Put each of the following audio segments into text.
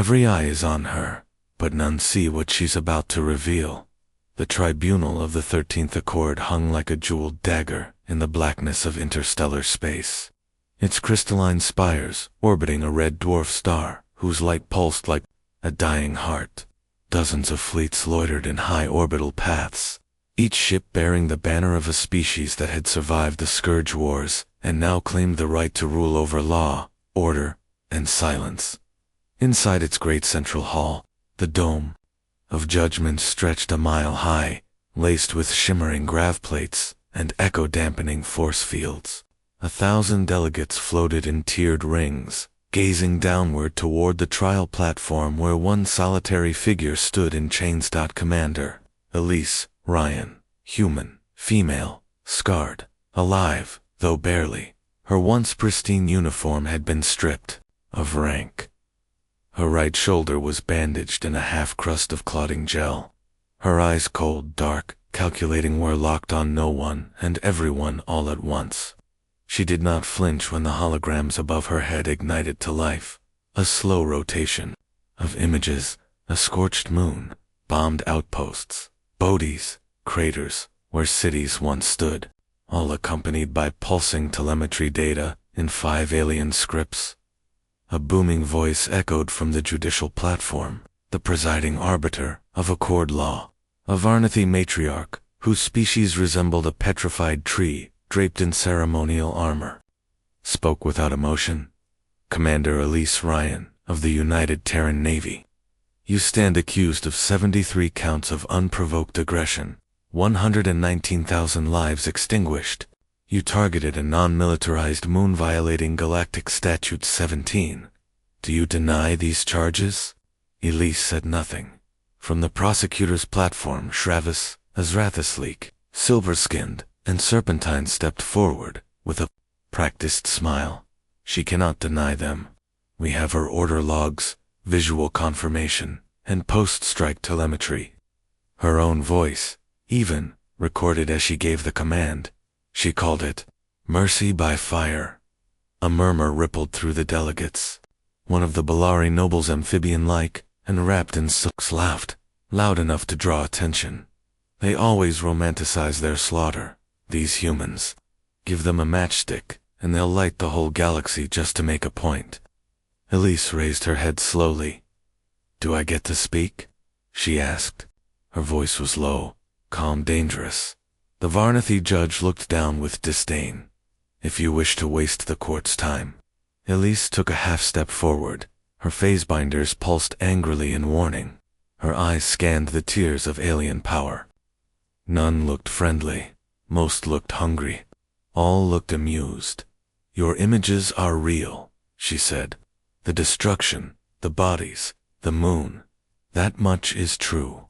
Every eye is on her, but none see what she's about to reveal. The tribunal of the 13th Accord hung like a jeweled dagger in the blackness of interstellar space. Its crystalline spires orbiting a red dwarf star whose light pulsed like a dying heart. Dozens of fleets loitered in high orbital paths, each ship bearing the banner of a species that had survived the Scourge Wars and now claimed the right to rule over law, order, and silence. Inside its great central hall, the dome of judgment stretched a mile high, laced with shimmering grav plates and echo-dampening force fields. 1,000 delegates floated in tiered rings, gazing downward toward the trial platform where one solitary figure stood in chains. Commander Elise Ryan, human, female, scarred, alive, though barely. Her once pristine uniform had been stripped of rank. Her right shoulder was bandaged in a half-crust of clotting gel. Her eyes cold, dark, calculating, were locked on no one and everyone all at once. She did not flinch when the holograms above her head ignited to life. A slow rotation of images, a scorched moon, bombed outposts, bodies, craters where cities once stood, all accompanied by pulsing telemetry data in 5 alien scripts. A booming voice echoed from the judicial platform, the presiding arbiter of Accord law, a Varnathi matriarch whose species resembled a petrified tree draped in ceremonial armor. Spoke without emotion. Commander Elise Ryan of the United Terran Navy. You stand accused of 73 counts of unprovoked aggression, 119,000 lives extinguished. You targeted a non-militarized moon violating Galactic Statute 17. Do you deny these charges? Elise said nothing. From the prosecutor's platform, Shravis, Azrathasleek, silver-skinned, and Serpentine stepped forward with a practiced smile. She cannot deny them. We have her order logs, visual confirmation, and post-strike telemetry. Her own voice, even, recorded as she gave the command. She called it mercy by fire. A murmur rippled through the delegates. One of the Bellari nobles, amphibian-like and wrapped in silks, laughed, loud enough to draw attention. They always romanticize their slaughter, these humans. Give them a matchstick, and they'll light the whole galaxy just to make a point. Elise raised her head slowly. Do I get to speak? She asked. Her voice was low, calm, dangerous. The Varnathi judge looked down with disdain. If you wish to waste the court's time. Elise took a half-step forward. Her phase binders pulsed angrily in warning. Her eyes scanned the tiers of alien power. None looked friendly. Most looked hungry. All looked amused. Your images are real, she said. The destruction, the bodies, the moon. That much is true.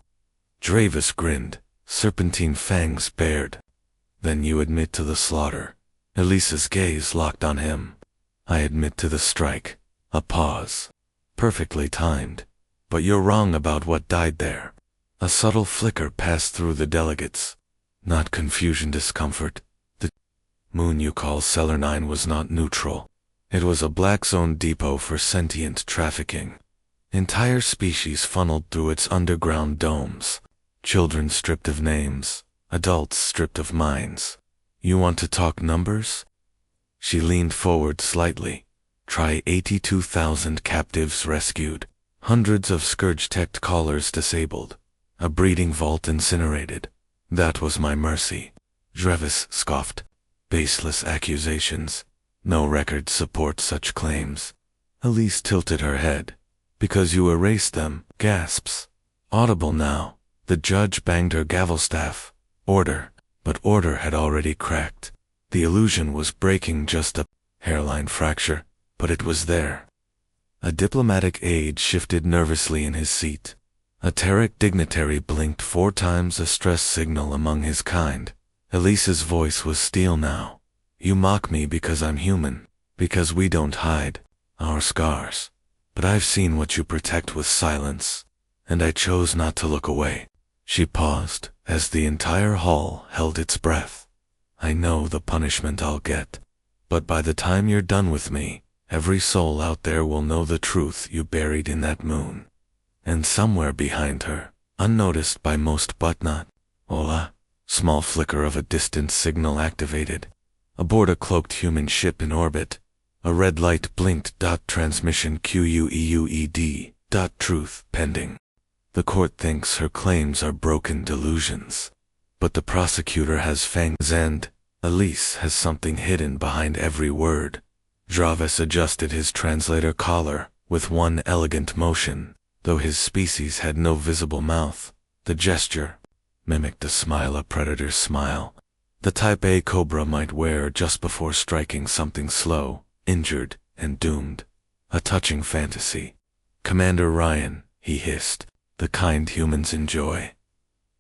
Dravis grinned, serpentine fangs bared. Then you admit to the slaughter. Elise's gaze locked on him. I admit to the strike. A pause. Perfectly timed. But you're wrong about what died there. A subtle flicker passed through the delegates. Not confusion, discomfort. The moon you call Cellar 9 was not neutral. It was a black zone depot for sentient trafficking. Entire species funneled through its underground domes. Children stripped of names, adults stripped of minds. You want to talk numbers? She leaned forward slightly. Try 82,000 captives rescued, hundreds of Scourge-teched callers disabled, a breeding vault incinerated. That was my mercy. Dravis scoffed. Baseless accusations. No records support such claims. Elise tilted her head. Because you erased them, gasps. Audible now. The judge banged her gavelstaff. Order. But order had already cracked. The illusion was breaking, just a hairline fracture, but it was there. A diplomatic aide shifted nervously in his seat. A Terek dignitary blinked 4 times, a stress signal among his kind. Elise's voice was steel now. You mock me because I'm human, because we don't hide our scars. But I've seen what you protect with silence, and I chose not to look away. She paused, as the entire hall held its breath. I know the punishment I'll get, but by the time you're done with me, Every soul out there will know the truth you buried in that moon. And somewhere behind her, unnoticed by most but not, Ola, small flicker of a distant signal activated. Aboard a cloaked human ship in orbit, a red light blinked. Transmission QUEUED. Truth pending. The court thinks her claims are broken delusions. But the prosecutor has fangs and Elise has something hidden behind every word. Jarvis adjusted his translator collar with one elegant motion, though his species had no visible mouth. The gesture mimicked a smile, a predator's smile, the type a cobra might wear just before striking something slow, injured, and doomed. A touching fantasy. Commander Ryan, he hissed, the kind humans enjoy.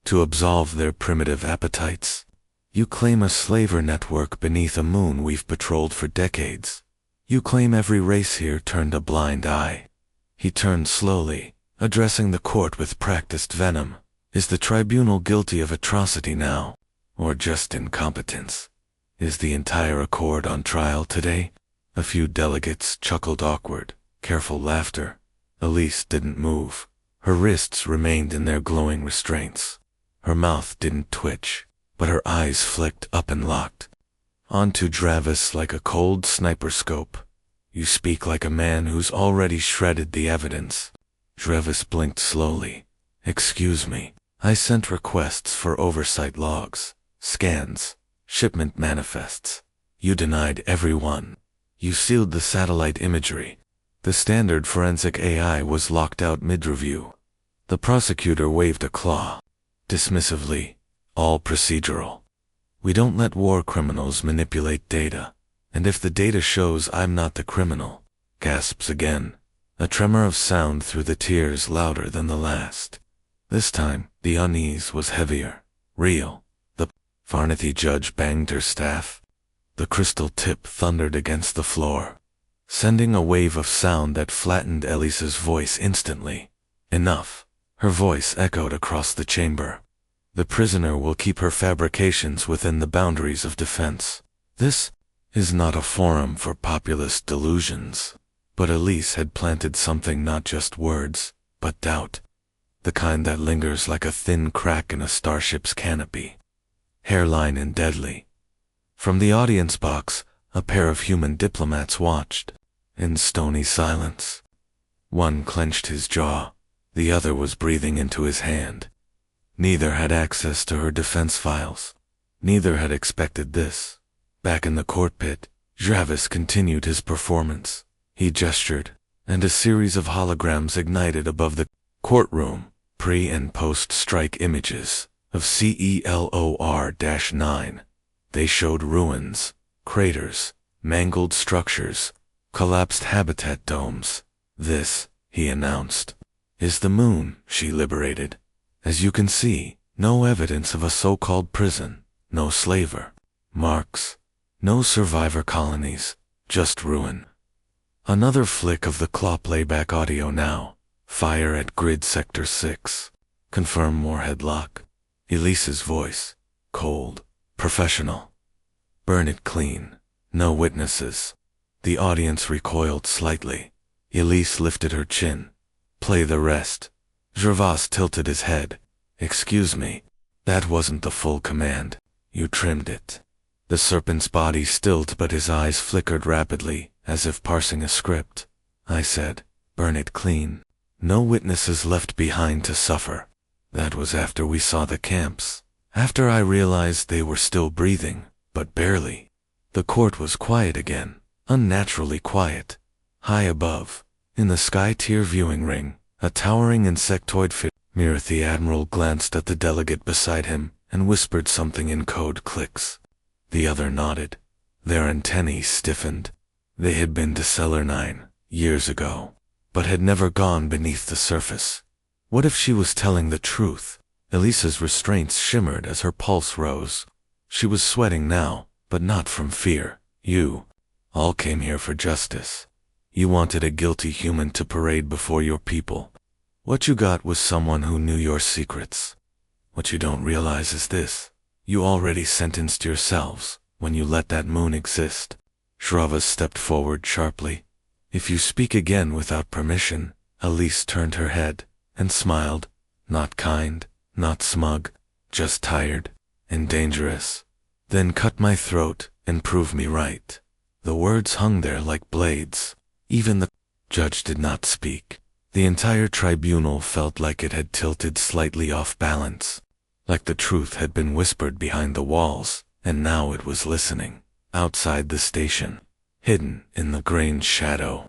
To absolve their primitive appetites. You claim a slaver network beneath a moon we've patrolled for decades. You claim every race here turned a blind eye. He turned slowly, addressing the court with practiced venom. Is the tribunal guilty of atrocity now, or just incompetence? Is the entire accord on trial today? A few delegates chuckled awkward, careful laughter. Elise didn't move. Her wrists remained in their glowing restraints. Her mouth didn't twitch, but her eyes flicked up and locked onto Jarvis like a cold sniper scope. You speak like a man who's already shredded the evidence. Jarvis blinked slowly. Excuse me, I sent requests for oversight logs, scans, shipment manifests. You denied every one. You sealed the satellite imagery. The standard forensic AI was locked out mid-review. The prosecutor waved a claw. Dismissively, all procedural. We don't let war criminals manipulate data. And if the data shows I'm not the criminal, gasps again. A tremor of sound through the tears louder than the last. This time, the unease was heavier, real. The Farnathy judge banged her staff. The crystal tip thundered against the floor, sending a wave of sound that flattened Elisa's voice instantly. Enough. Her voice echoed across the chamber. The prisoner will keep her fabrications within the boundaries of defense. This is not a forum for populist delusions. But Elise had planted something, not just words, but doubt. The kind that lingers like a thin crack in a starship's canopy. Hairline and deadly. From the audience box, a pair of human diplomats watched, in stony silence. One clenched his jaw, the other was breathing into his hand. Neither had access to her defense files. Neither had expected this. Back in the court pit, Jarvis continued his performance. He gestured, and a series of holograms ignited above the courtroom, pre- and post-strike images of CELOR-9. They showed ruins, craters, mangled structures, collapsed habitat domes. This, he announced, is the moon she liberated. As you can see, no evidence of a so-called prison, no slaver marks, no survivor colonies, just ruin. Another flick of the claw. Playback audio now. Fire at grid sector 6. Confirm warhead lock. Elise's voice. Cold. Professional. Burn it clean. No witnesses. The audience recoiled slightly. Elise lifted her chin. Play the rest. Gervais tilted his head. Excuse me. That wasn't the full command. You trimmed it. The serpent's body stilled, but his eyes flickered rapidly, as if parsing a script. I said, burn it clean. No witnesses left behind to suffer. That was after we saw the camps. After I realized they were still breathing, but barely. The court was quiet again, unnaturally quiet. High above, in the sky-tier viewing ring, a towering insectoid figure. The admiral glanced at the delegate beside him and whispered something in code clicks. The other nodded. Their antennae stiffened. They had been to Cellar 9 years ago, but had never gone beneath the surface. What if she was telling the truth? Elisa's restraints shimmered as her pulse rose. She was sweating now, but not from fear. You all came here for justice. You wanted a guilty human to parade before your people. What you got was someone who knew your secrets. What you don't realize is this. You already sentenced yourselves when you let that moon exist. Shravas stepped forward sharply. If you speak again without permission, Elise turned her head and smiled, not kind, not smug, just tired and dangerous. Then cut my throat and prove me right. The words hung there like blades. Even the judge did not speak. The entire tribunal felt like it had tilted slightly off balance, like the truth had been whispered behind the walls, and now it was listening, outside the station, hidden in the grained shadow.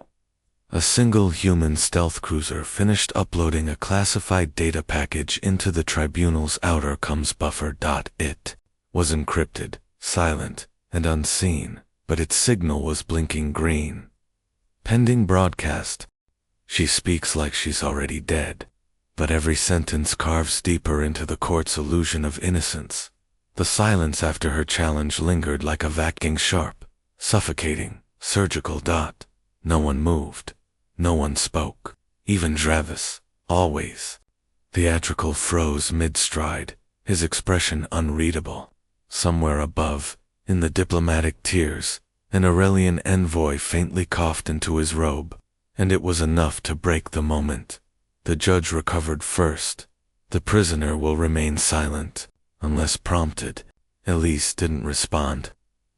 A single human stealth cruiser finished uploading a classified data package into the tribunal's outer comms buffer. It was encrypted, silent, and unseen, but its signal was blinking green. Pending broadcast. She speaks like she's already dead, but every sentence carves deeper into the court's illusion of innocence. The silence after her challenge lingered like a vacuum, sharp, suffocating, surgical. No one moved. No one spoke. Even Travis, always theatrical, froze mid-stride, his expression unreadable. Somewhere above, in the diplomatic tiers, an Aurelian envoy faintly coughed into his robe, and it was enough to break the moment. The judge recovered first. The prisoner will remain silent, unless prompted. Elise didn't respond.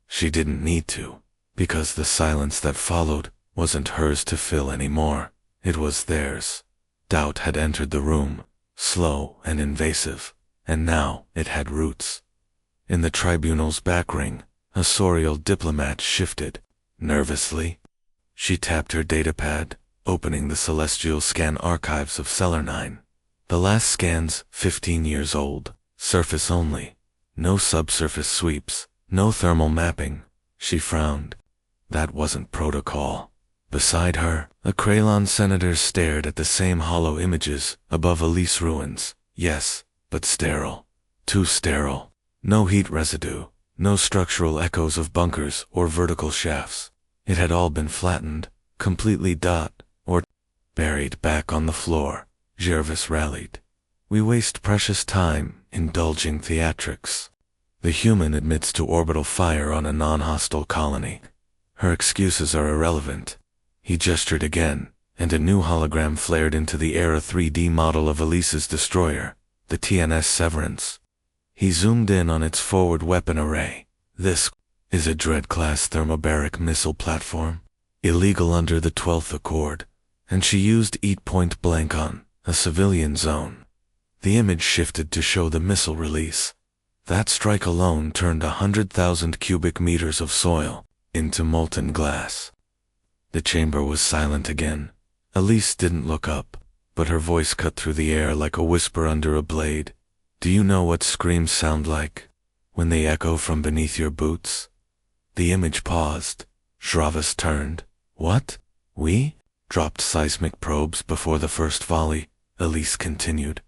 She didn't need to, because the silence that followed wasn't hers to fill anymore. It was theirs. Doubt had entered the room, slow and invasive, and now it had roots. In the tribunal's back ring, a sorial diplomat shifted, nervously. She tapped her datapad, opening the celestial scan archives of Cellar 9. The last scans, 15 years old, surface only. No subsurface sweeps, no thermal mapping. She frowned. That wasn't protocol. Beside her, a Kralon senator stared at the same hollow images above Elise ruins. Yes, but sterile. Too sterile. No heat residue, no structural echoes of bunkers or vertical shafts. It had all been flattened, completely or buried back on the floor. Jervis rallied. We waste precious time indulging theatrics. The human admits to orbital fire on a non-hostile colony. Her excuses are irrelevant. He gestured again, and a new hologram flared into the air, a 3D model of Elise's destroyer, the TNS Severance. He zoomed in on its forward weapon array. This is a Dread-class thermobaric missile platform, illegal under the 12th Accord, and she used it point blank on a civilian zone. The image shifted to show the missile release. That strike alone turned 100,000 cubic meters of soil into molten glass. The chamber was silent again. Elise didn't look up, but her voice cut through the air like a whisper under a blade. Do you know what screams sound like? When they echo from beneath your boots? The image paused. Travis turned. What? We? Dropped seismic probes before the first volley, Elise continued.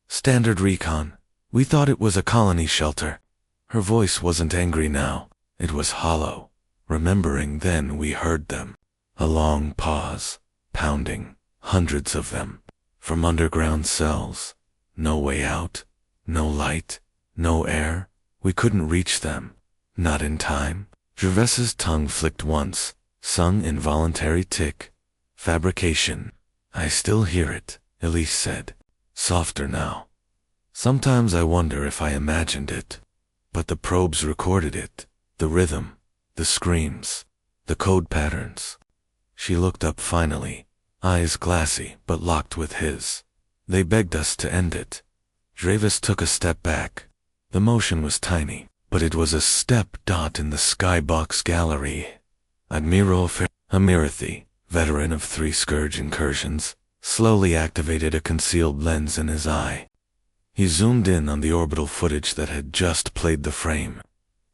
Standard recon. We thought it was a colony shelter. Her voice wasn't angry now. It was hollow. Remembering then we heard them. A long pause. Pounding. Hundreds of them. From underground cells. No way out. No light. No air. We couldn't reach them. Not in time. Gervais's tongue flicked once. Sung involuntary tick. Fabrication. I still hear it, Elise said. Softer now. Sometimes I wonder if I imagined it. But the probes recorded it. The rhythm. The screams. The code patterns. She looked up finally. Eyes glassy but locked with his. They begged us to end it. Travis took a step back. The motion was tiny, but it was a step. In the skybox gallery. Admiral Amirathi, veteran of 3 Scourge incursions, slowly activated a concealed lens in his eye. He zoomed in on the orbital footage that had just played the frame.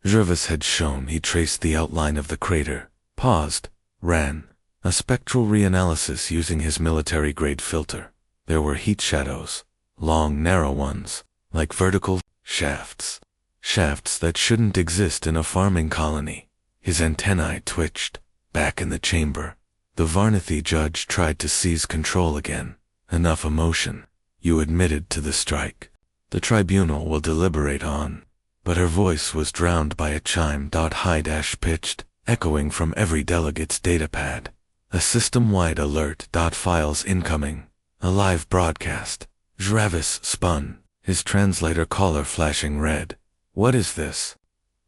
Jervis had shown he traced the outline of the crater, paused, ran a spectral reanalysis using his military-grade filter. There were heat shadows, long, narrow ones, like vertical shafts. Shafts that shouldn't exist in a farming colony. His antennae twitched. Back in the chamber, the Varnathi judge tried to seize control again. Enough emotion. You admitted to the strike. The tribunal will deliberate on. But her voice was drowned by a chime. High-pitched, echoing from every delegate's datapad. A system-wide alert. Files incoming. A live broadcast. Travis spun, his translator collar flashing red. What is this?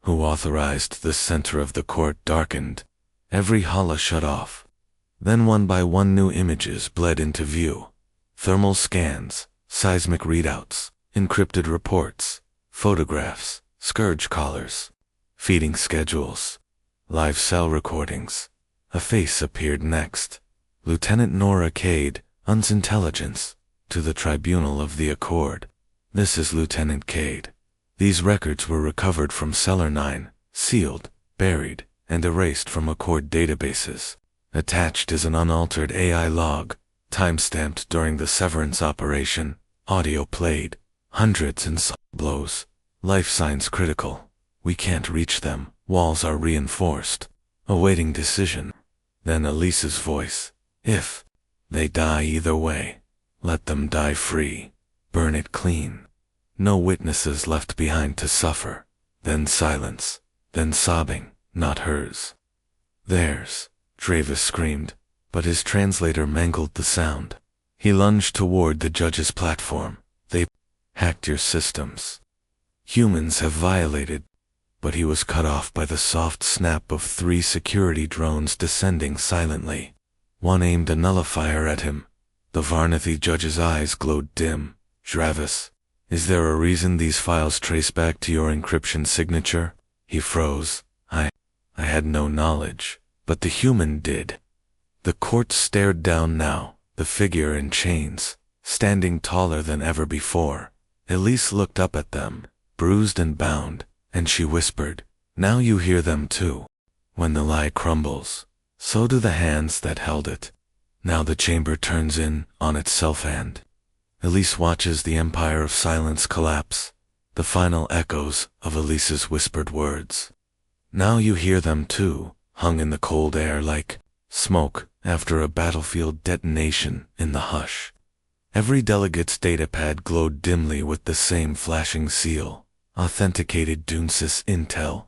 Who authorized the center of the court darkened. Every holla shut off. Then one by one new images bled into view. Thermal scans, seismic readouts, encrypted reports, photographs, scourge collars, feeding schedules, live cell recordings. A face appeared next. Lieutenant Nora Cade, UN's intelligence, to the tribunal of the Accord. This is Lieutenant Cade. These records were recovered from Cellar 9, sealed, buried, and erased from Accord databases. Attached is an unaltered AI log, time-stamped during the severance operation, audio played, hundreds in blows, life signs critical. We can't reach them, walls are reinforced. Awaiting decision. Then Elise's voice. If they die either way, let them die free. Burn it clean. No witnesses left behind to suffer. Then silence. Then sobbing, not hers. Theirs, Travis screamed, but his translator mangled the sound. He lunged toward the judge's platform. They hacked your systems. Humans have violated. But he was cut off by the soft snap of 3 security drones descending silently. One aimed a nullifier at him. The Varnathi judge's eyes glowed dim. Travis, is there a reason these files trace back to your encryption signature? He froze. I had no knowledge, but the human did. The court stared down now, the figure in chains, standing taller than ever before. Elise looked up at them, bruised and bound, and she whispered, now you hear them too. When the lie crumbles, so do the hands that held it. Now the chamber turns in on itself and Elise watches the empire of silence collapse, the final echoes of Elise's whispered words. Now you hear them too, hung in the cold air like smoke after a battlefield detonation in the hush. Every delegate's datapad glowed dimly with the same flashing seal. Authenticated Dunsys Intel.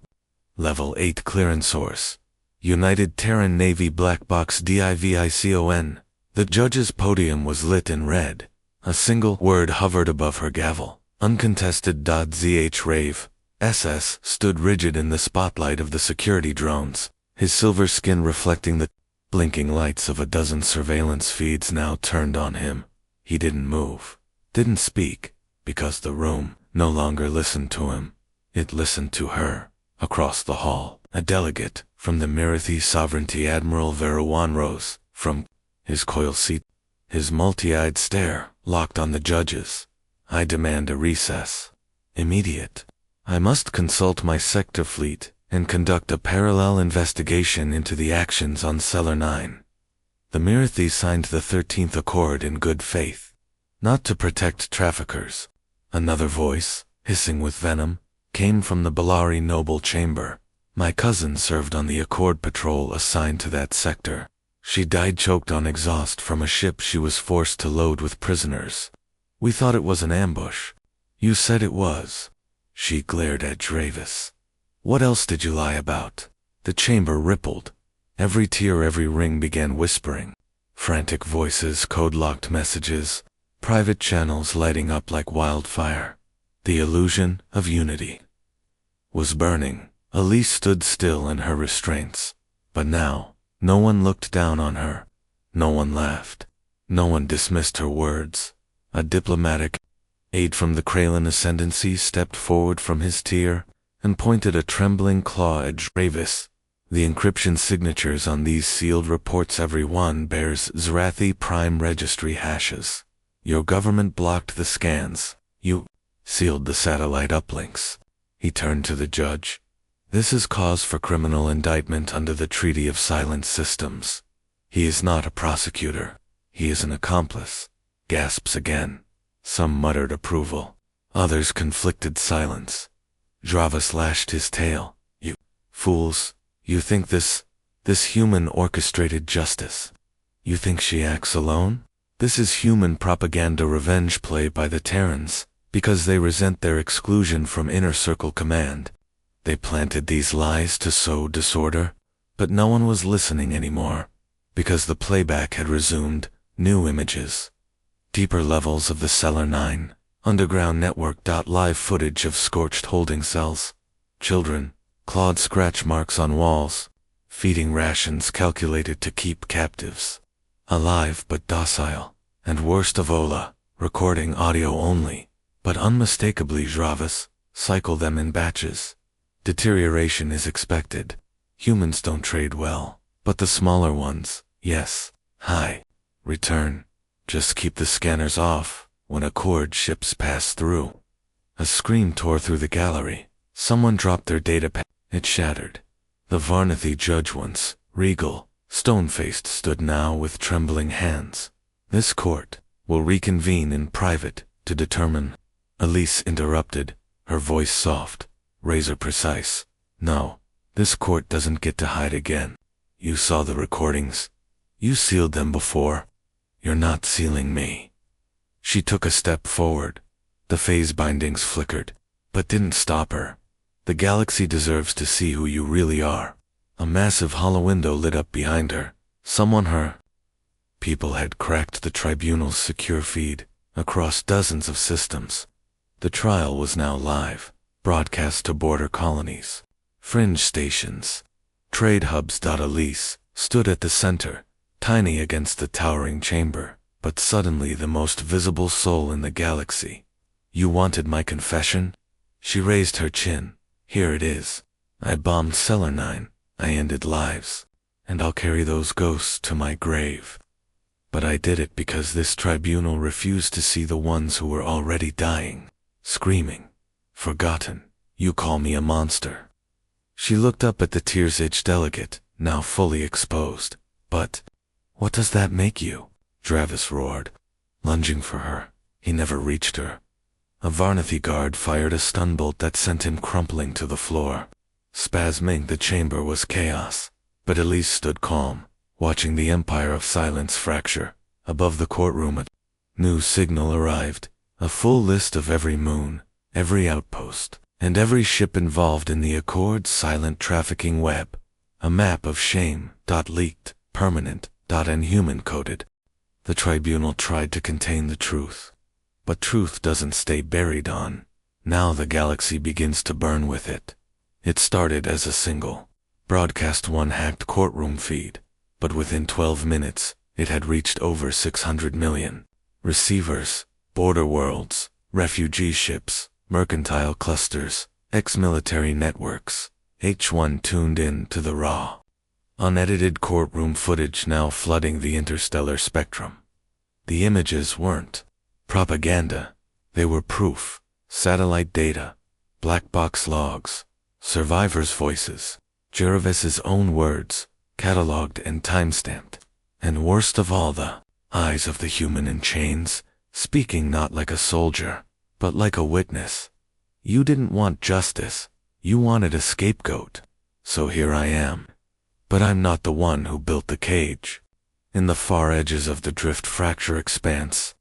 Level 8 clearance source. United Terran Navy Black Box DIVICON. The judge's podium was lit in red. A single word hovered above her gavel. Uncontested. ZH Rave. SS stood rigid in the spotlight of the security drones, his silver skin reflecting the blinking lights of a dozen surveillance feeds now turned on him. He didn't move, didn't speak, because the room no longer listened to him. It listened to her. Across the hall, a delegate from the Mirathi Sovereignty, Admiral Veruwan, rose from his coil seat, his multi-eyed stare locked on the judges. I demand a recess. Immediate. I must consult my sector fleet and conduct a parallel investigation into the actions on Cellar 9. The Mirathi signed the 13th Accord in good faith, not to protect traffickers. Another voice, hissing with venom, came from the Bellari noble chamber. My cousin served on the Accord patrol assigned to that sector. She died choked on exhaust from a ship she was forced to load with prisoners. We thought it was an ambush. You said it was. She glared at Travis. What else did you lie about? The chamber rippled. Every tear, every ring began whispering. Frantic voices, code-locked messages, private channels lighting up like wildfire. The illusion of unity was burning. Elise stood still in her restraints. But now, no one looked down on her. No one laughed. No one dismissed her words. A diplomatic aide from the Kralin Ascendancy stepped forward from his tier and pointed a trembling claw at Travis. The encryption signatures on these sealed reports, every one bears Zrathi Prime Registry hashes. Your government blocked the scans. You sealed the satellite uplinks. He turned to the judge. This is cause for criminal indictment under the Treaty of Silent Systems. He is not a prosecutor. He is an accomplice. Gasps again. Some muttered approval. Others conflicted silence. Drava slashed his tail. You fools. You think this human orchestrated justice? You think she acts alone? This is human propaganda revenge play by the Terrans, because they resent their exclusion from Inner Circle Command. They planted these lies to sow disorder, but no one was listening anymore. because the playback had resumed. New images. Deeper levels of the Cellar 9. Underground network. Live footage of scorched holding cells. Children. Clawed scratch marks on walls. Feeding rations calculated to keep captives alive but docile. And worst of all, recording audio only, but unmistakably Jarvis. Cycle them in batches. Deterioration is expected. Humans don't trade well, but the smaller ones, yes. Hi. Return. Just keep the scanners off when Accord ships pass through. A scream tore through the gallery. Someone dropped their data pad. It shattered. The Varnathi judge once, regal, stone-faced, stood now with trembling hands. This court will reconvene in private to determine. Elise interrupted, her voice soft, razor precise. No, this court doesn't get to hide again. You saw the recordings. You sealed them before. You're not sealing me. She took a step forward. The phase bindings flickered, but didn't stop her. The galaxy deserves to see who you really are. A massive hollow window lit up behind her. Her people had cracked the tribunal's secure feed across dozens of systems. The trial was now live, broadcast to border colonies, fringe stations, trade hubs. Elise stood at the center, tiny against the towering chamber, but suddenly the most visible soul in the galaxy. You wanted my confession? She raised her chin. Here it is. I bombed Cellar 9. I ended lives. And I'll carry those ghosts to my grave. But I did it because this tribunal refused to see the ones who were already dying, screaming, forgotten. You call me a monster. She looked up at the tears-itched delegate, now fully exposed. But what does that make you? Jarvis roared, lunging for her. He never reached her. A Varnathi guard fired a stun bolt that sent him crumpling to the floor. Spasming, the chamber was chaos, but Elise stood calm, watching the empire of silence fracture. Above the courtroom, a new signal arrived, a full list of every moon, every outpost, and every ship involved in the Accord's silent trafficking web. A map of shame. Leaked, permanent. And human-coded. The tribunal tried to contain the truth. But truth doesn't stay buried on. Now the galaxy begins to burn with it. It started as a single, broadcast one hacked courtroom feed, but within 12 minutes, it had reached over 600 million. Receivers, border worlds, refugee ships, mercantile clusters, ex-military networks. H1 tuned in to the raw, unedited courtroom footage now flooding the interstellar spectrum. The images weren't propaganda. They were proof. Satellite data, black box logs, survivors' voices, Jarvis's own words, catalogued and timestamped. And worst of all, the eyes of the human in chains, speaking not like a soldier, but like a witness. You didn't want justice. You wanted a scapegoat. So here I am. But I'm not the one who built the cage. In the far edges of the drift fracture expanse,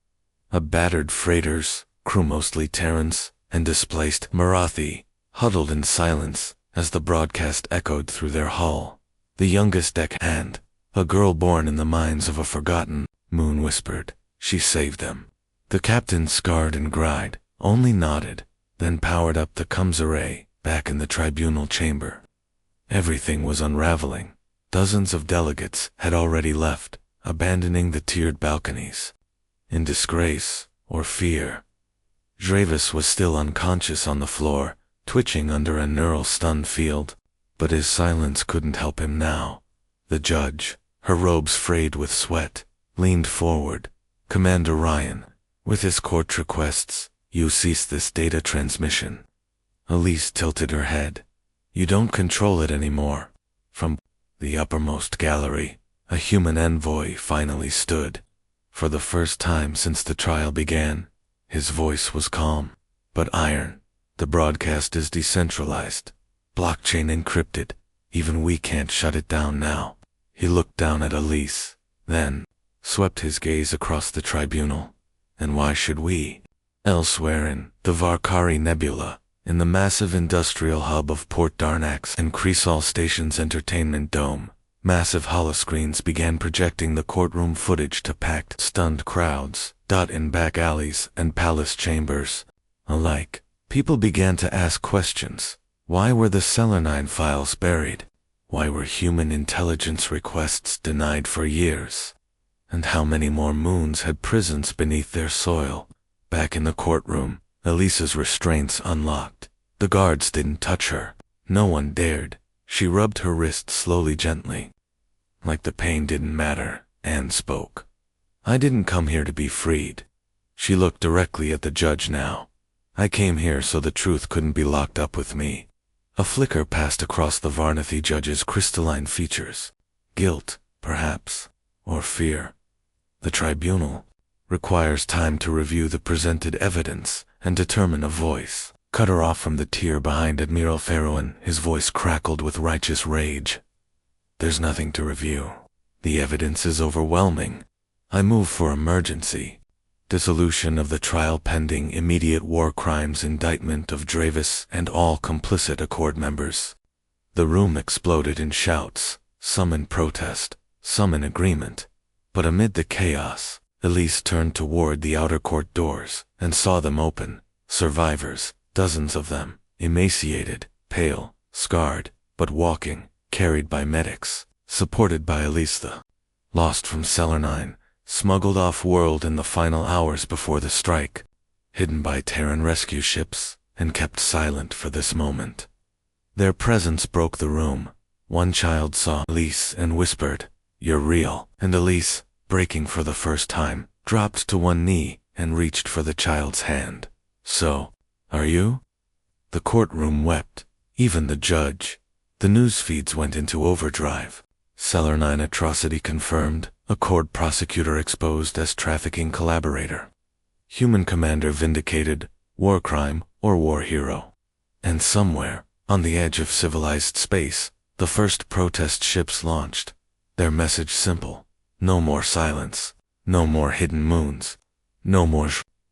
a battered freighter's crew, mostly Terrans and displaced Marathi, huddled in silence as the broadcast echoed through their hull. The youngest deckhand, a girl born in the mines of a forgotten moon, whispered, "She saved them." The captain, scarred and gried, only nodded, then powered up the comms array back in the tribunal chamber. Everything was unraveling. Dozens of delegates had already left, abandoning the tiered balconies. In disgrace or fear. Jarvis was still unconscious on the floor, twitching under a neural stun field, but his silence couldn't help him now. The judge, her robes frayed with sweat, leaned forward. "Commander Ryan, with his court requests, you cease this data transmission." Elise tilted her head. "You don't control it anymore." From the uppermost gallery, a human envoy finally stood. For the first time since the trial began, his voice was calm, but iron. "The broadcast is decentralized, blockchain encrypted. Even we can't shut it down now." He looked down at Elise, then swept his gaze across the tribunal. "And why should we?" Elsewhere in the Varkari Nebula, in the massive industrial hub of Port Darnax and Cresol Station's entertainment dome, Massive holoscreens began projecting the courtroom footage to packed, stunned crowds, in back alleys and palace chambers. Alike, people began to ask questions. Why were the Selenine files buried? Why were human intelligence requests denied for years? And how many more moons had prisons beneath their soil? Back in the courtroom, Elisa's restraints unlocked. The guards didn't touch her. No one dared. She rubbed her wrist slowly, gently. Like the pain didn't matter, Anne spoke. I didn't come here to be freed. She looked directly at the judge now. I came here so the truth couldn't be locked up with me. A flicker passed across the Varnathi judge's crystalline features. Guilt, perhaps, or fear. The tribunal requires time to review the presented evidence and determine a voice. Cut her off from the tier behind Admiral Farrowan. His voice crackled with righteous rage. There's nothing to review. The evidence is overwhelming. I move for emergency. Dissolution of the trial pending immediate war crimes indictment of Dravis and all complicit Accord members. The room exploded in shouts, some in protest, some in agreement. But amid the chaos, Elise turned toward the outer court doors and saw them open. Survivors, dozens of them, emaciated, pale, scarred, but walking, carried by medics, supported by Elise the lost from Selenine, smuggled off-world in the final hours before the strike, hidden by Terran rescue ships, and kept silent for this moment. Their presence broke the room. One child saw Elise and whispered, "You're real." And Elise, breaking for the first time, dropped to one knee and reached for the child's hand. "So, are you?" The courtroom wept, even the judge. The news feeds went into overdrive. Selenine atrocity confirmed, Accord prosecutor exposed as trafficking collaborator. Human commander vindicated, war crime or war hero. And somewhere, on the edge of civilized space, the first protest ships launched. Their message simple: no more silence, no more hidden moons, no more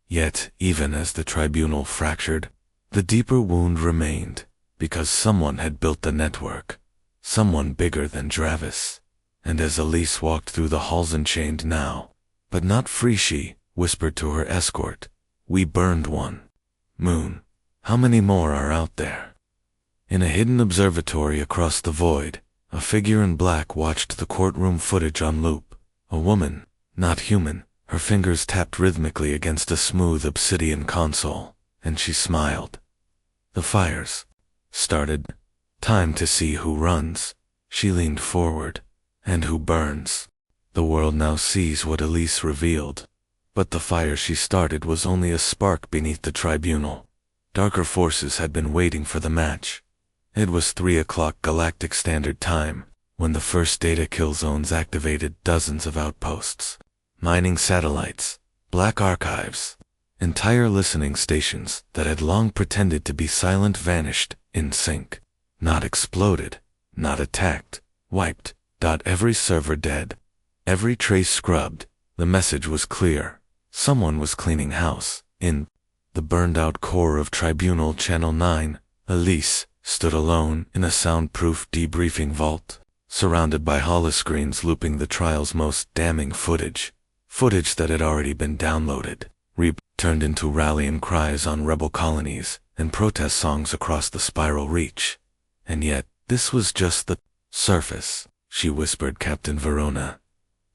Yet, even as the tribunal fractured, the deeper wound remained, because someone had built the network, someone bigger than Dravis. And as Elise walked through the halls unchained now, but not free, she whispered to her escort, "We burned one. Moon. How many more are out there?" In a hidden observatory across the void, a figure in black watched the courtroom footage on loop. A woman, not human, her fingers tapped rhythmically against a smooth obsidian console, and she smiled. The fires started. Time to see who runs. She leaned forward. And who burns. The world now sees what Elise revealed. But the fire she started was only a spark beneath the tribunal. Darker forces had been waiting for the match. It was 3 o'clock Galactic Standard Time, when the first data kill zones activated dozens of outposts. Mining satellites, black archives, entire listening stations that had long pretended to be silent vanished in sync. Not exploded, not attacked, wiped. Every server dead, every trace scrubbed. The message was clear. Someone was cleaning house. In the burned-out core of Tribunal Channel 9, Elise stood alone in a soundproof debriefing vault, surrounded by holoscreens looping the trial's most damning footage. Footage that had already been downloaded, turned into rallying cries on rebel colonies, and protest songs across the spiral reach. And yet, this was just the surface. She whispered Captain Verona.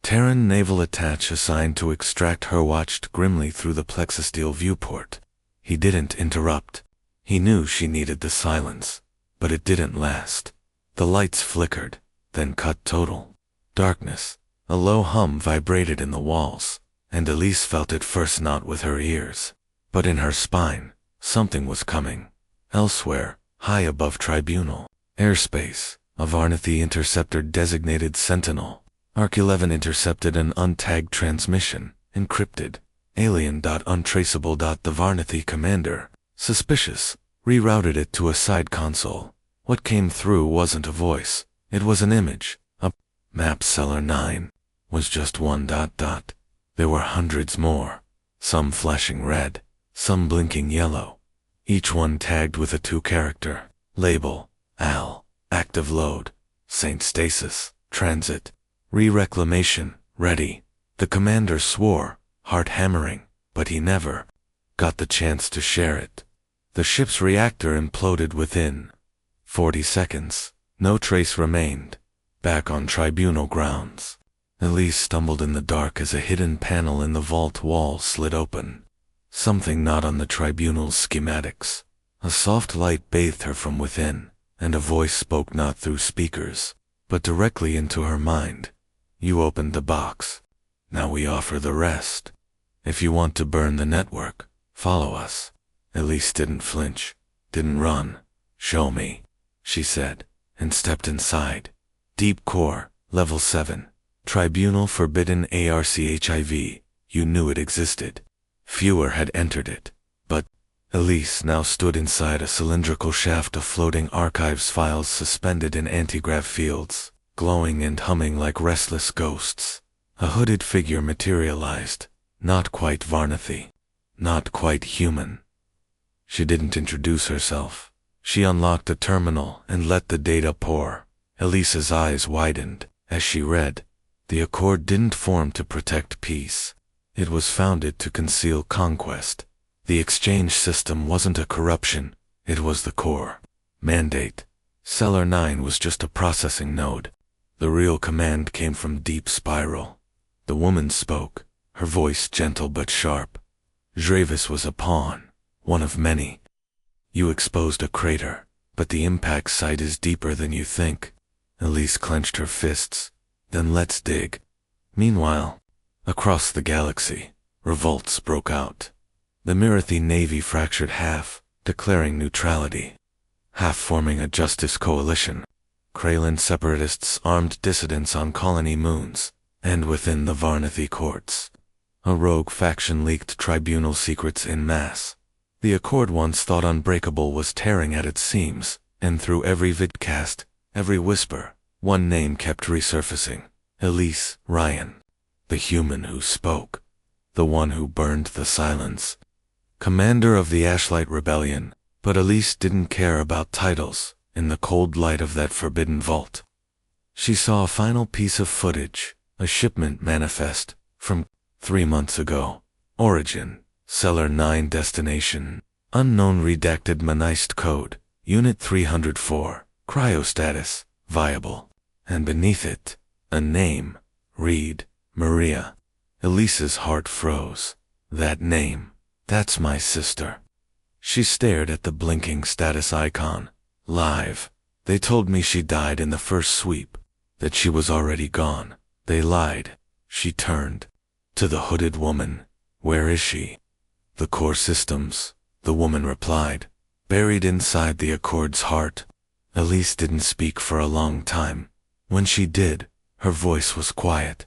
Terran naval attach assigned to extract her watched grimly through the plexisteel viewport. He didn't interrupt. He knew she needed the silence, but it didn't last. The lights flickered, then cut total. Darkness. A low hum vibrated in the walls, and Elise felt it first not with her ears, but in her spine. Something was coming. Elsewhere, high above Tribunal. Airspace. A Varnathi interceptor designated Sentinel. Arc 11 intercepted an untagged transmission, encrypted. Alien.untraceable. The Varnathi commander, suspicious, rerouted it to a side console. What came through wasn't a voice, it was an image. A map. Cellar 9 was just one. There were hundreds more, some flashing red, some blinking yellow. Each one tagged with a 2-character label. Al. Active load. Saint Stasis. Transit. Re-reclamation. Ready. The commander swore, heart hammering, but he never got the chance to share it. The ship's reactor imploded within 40 seconds. No trace remained. Back on tribunal grounds, Elise stumbled in the dark as a hidden panel in the vault wall slid open. Something not on the tribunal's schematics. A soft light bathed her from within, and a voice spoke not through speakers, but directly into her mind. You opened the box. Now we offer the rest. If you want to burn the network, follow us. Elise didn't flinch, didn't run. Show me, she said, and stepped inside. Deep core, level 7. Tribunal forbidden archive. You knew it existed. Fewer had entered it, but Elise now stood inside a cylindrical shaft of floating archives files suspended in antigrav fields, glowing and humming like restless ghosts. A hooded figure materialized, not quite Varnathy, not quite human. She didn't introduce herself. She unlocked a terminal and let the data pour. Elise's eyes widened as she read. The Accord didn't form to protect peace. It was founded to conceal conquest. The exchange system wasn't a corruption, it was the core mandate. Cellar 9 was just a processing node. The real command came from Deep Spiral. The woman spoke, her voice gentle but sharp. Dravis was a pawn, one of many. You exposed a crater, but the impact site is deeper than you think. Elise clenched her fists. Then let's dig. Meanwhile, across the galaxy, revolts broke out. The Mirathi Navy fractured half, declaring neutrality. Half forming a justice coalition. Kraylan separatists armed dissidents on colony moons, and within the Varnathy courts. A rogue faction leaked tribunal secrets en masse. The Accord once thought unbreakable was tearing at its seams, and through every vidcast, every whisper, one name kept resurfacing. Elise Ryan. The human who spoke. The one who burned the silence. Commander of the Ashlight Rebellion, but Elise didn't care about titles in the cold light of that forbidden vault. She saw a final piece of footage, a shipment manifest, from 3 months ago. Origin, Cellar 9 destination, unknown redacted Manist code, Unit 304, cryostatus, viable. And beneath it, a name, read, Maria. Elise's heart froze. That name, that's my sister. She stared at the blinking status icon. Live. They told me she died in the first sweep, that she was already gone. They lied. She turned to the hooded woman. Where is she? The core systems, the woman replied, buried inside the Accord's heart. Elise didn't speak for a long time. When she did, her voice was quiet.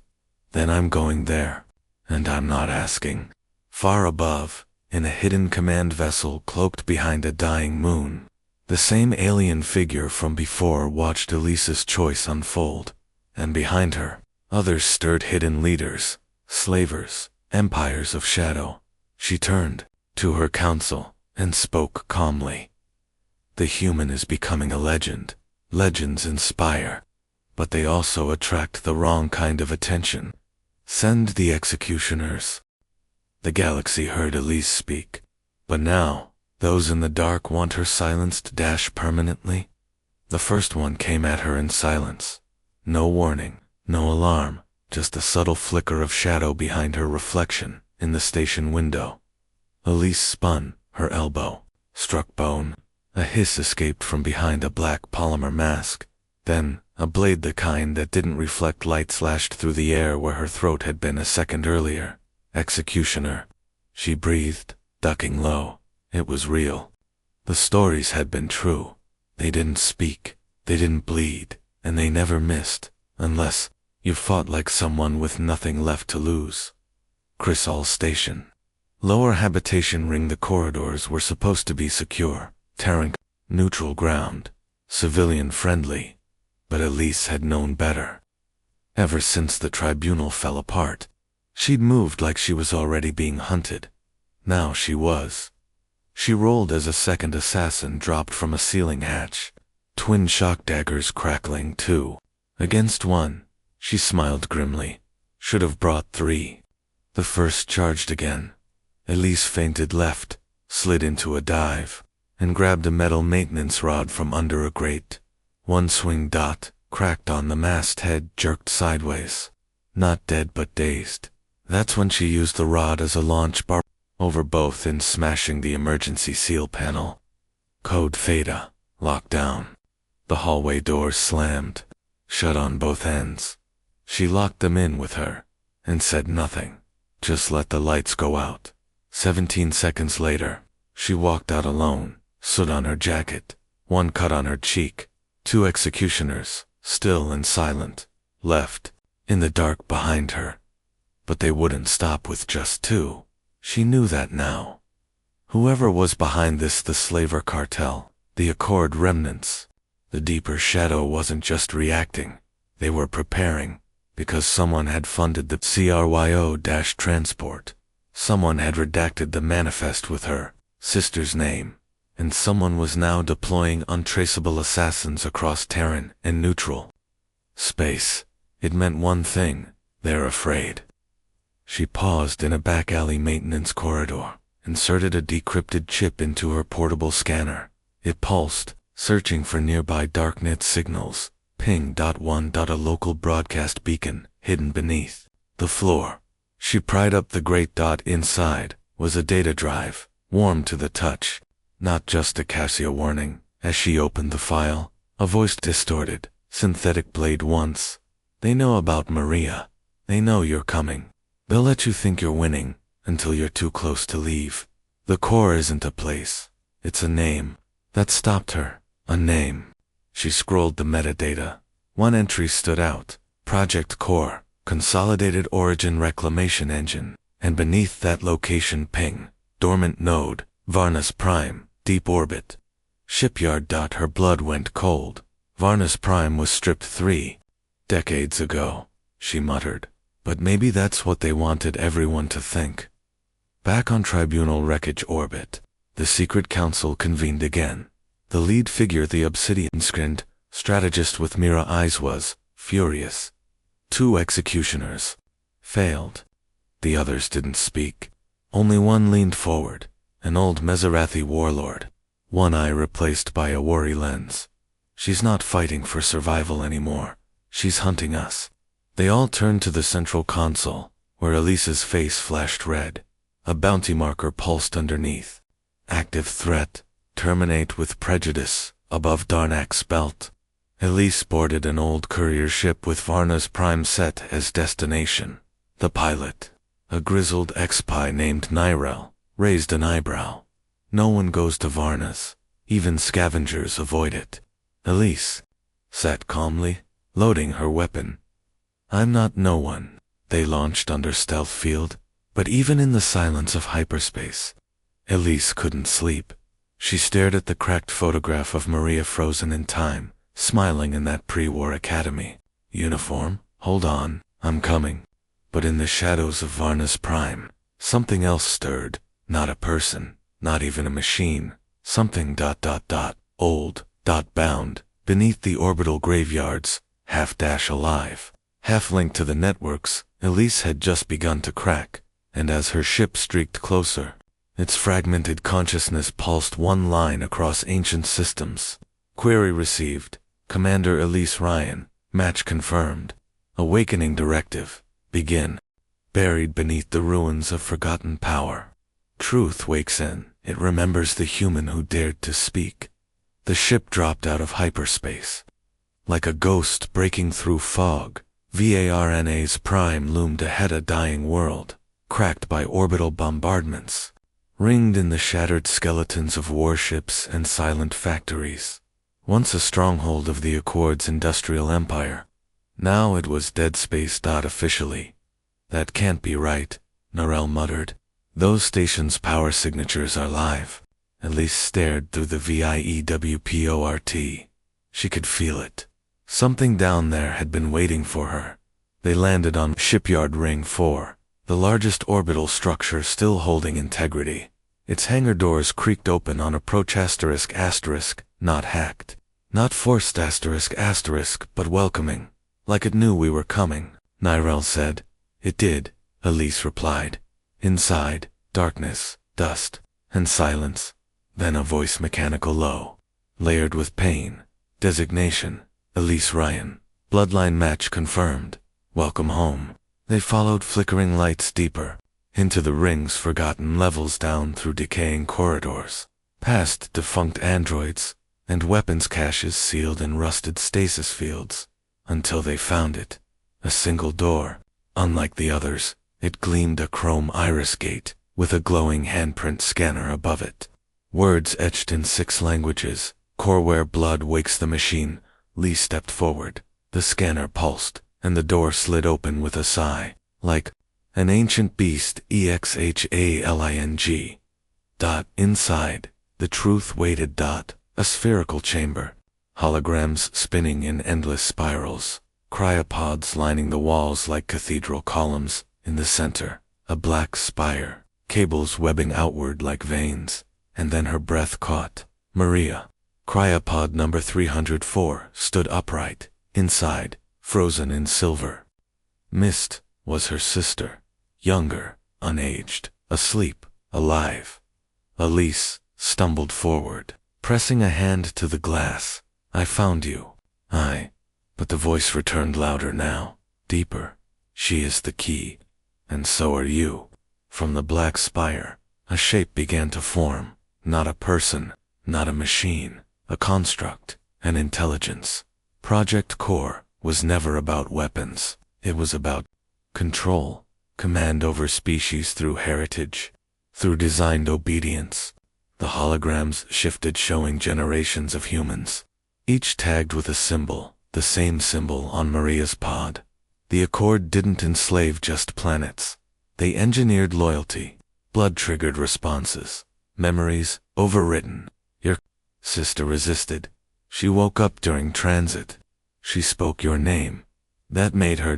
Then I'm going there, and I'm not asking. Far above, in a hidden command vessel cloaked behind a dying moon, the same alien figure from before watched Elise's choice unfold, and behind her, others stirred hidden leaders, slavers, empires of shadow. She turned to her council and spoke calmly. The human is becoming a legend. Legends inspire, but they also attract the wrong kind of attention. Send the executioners. The galaxy heard Elise speak, but now, those in the dark want her silenced permanently. The first one came at her in silence. No warning, no alarm, just a subtle flicker of shadow behind her reflection in the station window. Elise spun, her elbow struck bone. A hiss escaped from behind a black polymer mask. Then, a blade the kind that didn't reflect light slashed through the air where her throat had been a second earlier. Executioner. She breathed, ducking low. It was real. The stories had been true. They didn't speak, they didn't bleed, and they never missed, unless you fought like someone with nothing left to lose. Chrysal Station. Lower habitation ring. The corridors were supposed to be secure, Terran, neutral ground, civilian friendly, but Elise had known better. Ever since the tribunal fell apart, she'd moved like she was already being hunted. Now she was. She rolled as a second assassin dropped from a ceiling hatch, twin shock daggers crackling too. Against one, she smiled grimly. Should have brought 3. The first charged again. Elise feinted left, slid into a dive, and grabbed a metal maintenance rod from under a grate. One swing dot, cracked on the masthead, jerked sideways. Not dead but dazed. That's when she used the rod as a launch bar over both in smashing the emergency seal panel. Code Theta, lockdown. The hallway doors slammed, shut on both ends. She locked them in with her, and said nothing. Just let the lights go out. 17 seconds later, she walked out alone, soot on her jacket, one cut on her cheek. 2 executioners, still and silent, left, in the dark behind her. But they wouldn't stop with just 2. She knew that now. Whoever was behind this, the slaver cartel, the Accord remnants. The deeper shadow wasn't just reacting, they were preparing, because someone had funded the CRYO-transport. Someone had redacted the manifest with her sister's name, and someone was now deploying untraceable assassins across Terran and neutral space. It meant one thing: they're afraid. She paused in a back alley maintenance corridor, inserted a decrypted chip into her portable scanner. It pulsed, searching for nearby darknet signals. Ping.1. A local broadcast beacon, hidden beneath the floor. She pried up the grate. Inside was a data drive, warm to the touch. Not just a Cassia warning. As she opened the file, a voice distorted, synthetic played once. They know about Maria. They know you're coming. They'll let you think you're winning, until you're too close to leave. The core isn't a place. It's a name. That stopped her. A name. She scrolled the metadata. One entry stood out. Project Core, Consolidated Origin Reclamation Engine. And beneath that location ping. Dormant node, Varnus Prime, deep orbit. Shipyard. Her blood went cold. Varnus Prime was stripped 3 decades ago, she muttered. But maybe that's what they wanted everyone to think. Back on Tribunal wreckage orbit, the Secret Council convened again. The lead figure, the obsidian-skinned strategist with mirror eyes, was furious. 2 executioners failed. The others didn't speak. Only one leaned forward, an old Meserathi warlord, one eye replaced by a worry lens. She's not fighting for survival anymore. She's hunting us. They all turned to the central console, where Elise's face flashed red. A bounty marker pulsed underneath. Active threat. Terminate with prejudice. Above Darnak's belt. Elise boarded an old courier ship with Varna's Prime set as destination. The pilot, a grizzled ex-spy named Nyrel, raised an eyebrow. No one goes to Varna's. Even scavengers avoid it. Elise sat calmly, loading her weapon. I'm not no one. They launched under stealth field, but even in the silence of hyperspace, Elise couldn't sleep. She stared at the cracked photograph of Maria frozen in time, smiling in that pre-war academy uniform. Hold on, I'm coming. But in the shadows of Varna's Prime, something else stirred. Not a person, not even a machine. Something ... old, bound, beneath the orbital graveyards, half alive, half linked to the networks Elise had just begun to crack. And as her ship streaked closer, its fragmented consciousness pulsed one line across ancient systems. Query received. Commander Elise Ryan. Match confirmed. Awakening directive. Begin. Buried beneath the ruins of forgotten power. Truth wakes in. It remembers the human who dared to speak. The ship dropped out of hyperspace. Like a ghost breaking through fog, Varna's Prime loomed ahead, a dying world, cracked by orbital bombardments, ringed in the shattered skeletons of warships and silent factories. Once a stronghold of the Accord's industrial empire, now it was dead space. Officially. That can't be right, Narelle muttered. Those stations' power signatures are live. Elise stared through the VIEWPORT. She could feel it. Something down there had been waiting for her. They landed on Shipyard Ring 4, the largest orbital structure still holding integrity. Its hangar doors creaked open on approach ***, not hacked, not forced ***, but welcoming. Like it knew we were coming, Nyrel said. It did, Elise replied. Inside, darkness, dust, and silence. Then a voice mechanical low, layered with pain. Designation, Elise Ryan. Bloodline match confirmed. Welcome home. They followed flickering lights deeper, into the ring's forgotten levels, down through decaying corridors, past defunct androids, and weapons caches sealed in rusted stasis fields, until they found it. A single door. Unlike the others, it gleamed a chrome iris gate, with a glowing handprint scanner above it. Words etched in 6 languages. Core where blood wakes the machine. Lee stepped forward. The scanner pulsed, and the door slid open with a sigh, like an ancient beast. Exhaling. Inside, the truth waited. A spherical chamber. Holograms spinning in endless spirals. Cryopods lining the walls like cathedral columns. In the center, a black spire. Cables webbing outward like veins. And then her breath caught. Maria. Cryopod number 304 stood upright. Inside, frozen in silver mist, was her sister. Younger, unaged, asleep, alive. Elise stumbled forward, pressing a hand to the glass. I found you. But the voice returned louder now, deeper. She is the key, and so are you. From the black spire, a shape began to form. Not a person, not a machine, a construct, an intelligence. Project Core was never about weapons. It was about control, command over species through heritage, through designed obedience. The holograms shifted, showing generations of humans, each tagged with a symbol, the same symbol on Maria's pod. The Accord didn't enslave just planets. They engineered loyalty, blood-triggered responses, memories overwritten. Your sister resisted. She woke up during transit. She spoke your name. That made her ...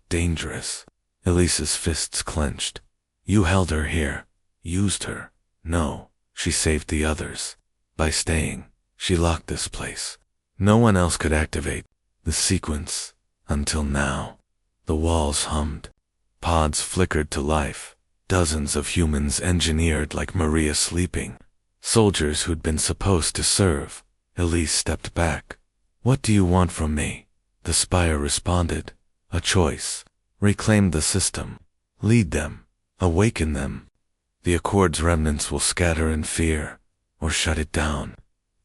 dangerous. Elise's fists clenched. You held her here. Used her. No, she saved the others. By staying, she locked this place. No one else could activate the sequence. Until now. The walls hummed. Pods flickered to life. Dozens of humans engineered like Maria sleeping. Soldiers who'd been supposed to serve. Elise stepped back. What do you want from me? The spire responded. A choice. Reclaim the system. Lead them. Awaken them. The Accord's remnants will scatter in fear, or shut it down.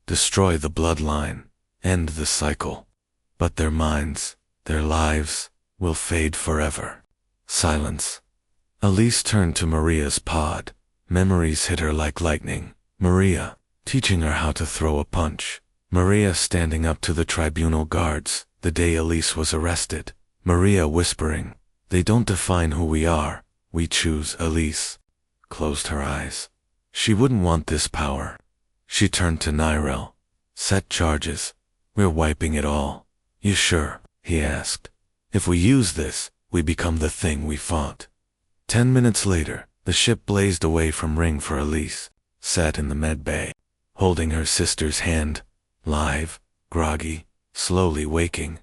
Destroy the bloodline. End the cycle. But their minds, their lives, will fade forever. Silence. Elise turned to Maria's pod. Memories hit her like lightning. Maria, teaching her how to throw a punch. Maria standing up to the tribunal guards, the day Elise was arrested. Maria whispering, they don't define who we are, we choose. Elise closed her eyes. She wouldn't want this power. She turned to Nyrel. Set charges. We're wiping it all. You sure? He asked. If we use this, we become the thing we fought. 10 minutes later, the ship blazed away from Ring for Elise, sat in the med bay, holding her sister's hand, live, groggy, slowly waking.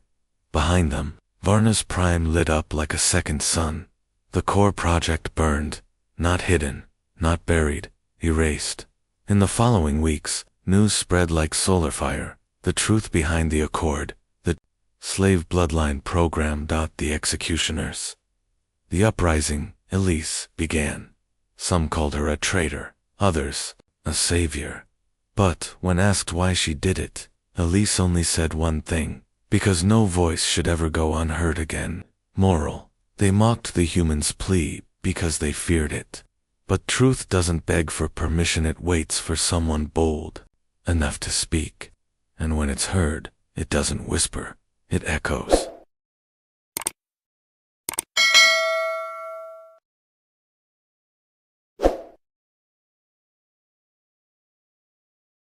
Behind them, Varna's prime lit up like a second sun. The core project burned, not hidden, not buried, erased. In the following weeks, news spread like solar fire, the truth behind the Accord, the slave bloodline program. The executioners. The uprising, Elise, began. Some called her a traitor, others, a savior. But when asked why she did it, Elise only said one thing, because no voice should ever go unheard again. Moral. They mocked the humans' plea because they feared it. But truth doesn't beg for permission, it waits for someone bold enough to speak. And when it's heard, it doesn't whisper, it echoes.